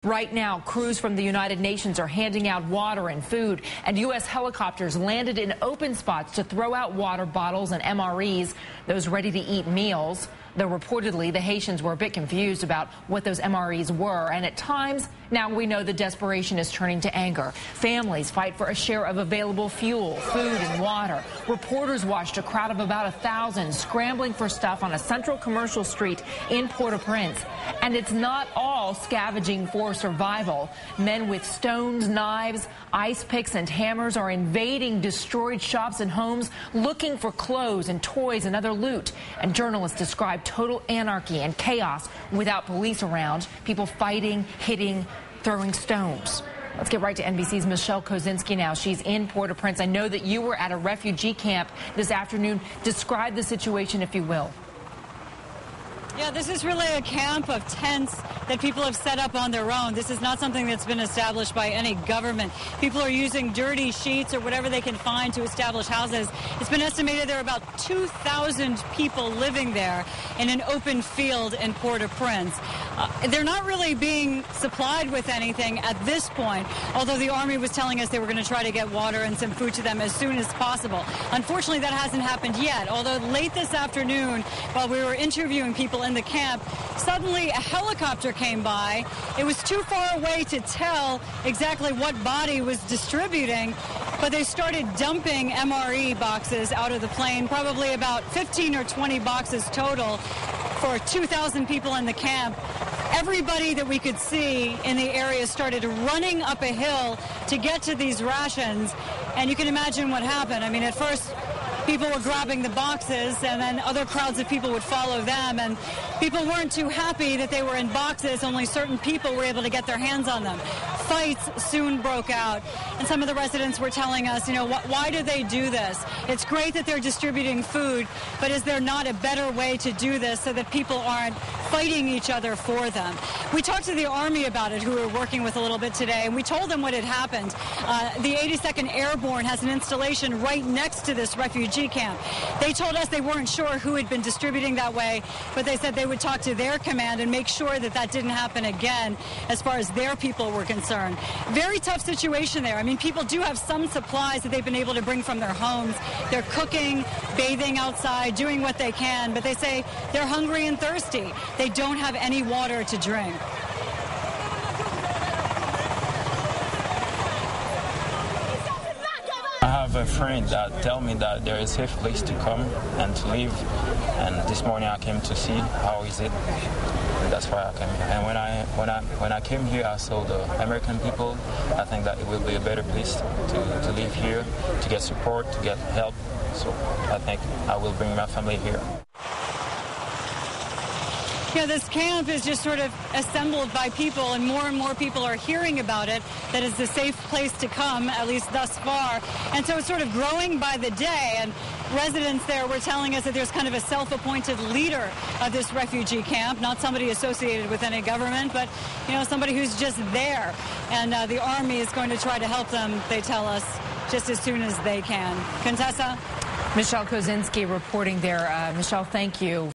Right now, crews from the United Nations are handing out water and food, and U.S. helicopters landed in open spots to throw out water bottles and MREs, those ready-to-eat meals. Though reportedly, the Haitians were a bit confused about what those MREs were, and at times, now we know the desperation is turning to anger. Families fight for a share of available fuel, food, and water. Reporters watched a crowd of about 1,000 scrambling for stuff on a central commercial street in Port-au-Prince. And it's not all scavenging for survival. Men with stones, knives, ice picks, and hammers are invading destroyed shops and homes, looking for clothes and toys and other loot. And journalists describe total anarchy and chaos without police around, people fighting, hitting, throwing stones. Let's get right to NBC's Michelle Kozinski now. She's in Port-au-Prince. I know that you were at a refugee camp this afternoon. Describe the situation, if you will. Yeah, this is really a camp of tents that people have set up on their own. This is not something that's been established by any government. People are using dirty sheets or whatever they can find to establish houses. It's been estimated there are about 2,000 people living there in an open field in Port-au-Prince. They're not really being supplied with anything at this point, although the Army was telling us they were going to try to get water and some food to them as soon as possible. Unfortunately, that hasn't happened yet, although late this afternoon, while we were interviewing people in the camp, suddenly a helicopter came by. It was too far away to tell exactly what body was distributing, but they started dumping MRE boxes out of the plane, probably about 15 or 20 boxes total for 2,000 people in the camp. Everybody that we could see in the area started running up a hill to get to these rations, and you can imagine what happened. I mean, at first, people were grabbing the boxes, and then other crowds of people would follow them, and people weren't too happy that they were in boxes. Only certain people were able to get their hands on them. Fights soon broke out, and some of the residents were telling us, why do they do this? It's great that they're distributing food, but is there not a better way to do this so that people aren't fighting each other for them? We talked to the Army about it, who we were working with a little bit today, and we told them what had happened. The 82nd Airborne has an installation right next to this refugee camp. They told us they weren't sure who had been distributing that way, but they said they would talk to their command and make sure that that didn't happen again as far as their people were concerned. Very tough situation there. I mean, people do have some supplies that they've been able to bring from their homes. They're cooking, bathing outside, doing what they can, but they say they're hungry and thirsty. They don't have any water to drink. I have a friend that tell me that there is a safe place to come and to live, and this morning I came to see how is it, and that's why I came here. And when I came here, I saw the American people. I think that it will be a better place to live here, to get support, to get help. So I think I will bring my family here. Yeah, this camp is just sort of assembled by people, and more people are hearing about it, that it's a safe place to come, at least thus far. And so it's sort of growing by the day, and residents there were telling us that there's kind of a self-appointed leader of this refugee camp, not somebody associated with any government, but, somebody who's just there. And the Army is going to try to help them, they tell us, just as soon as they can. Contessa? Michelle Kozinski reporting there. Michelle, thank you.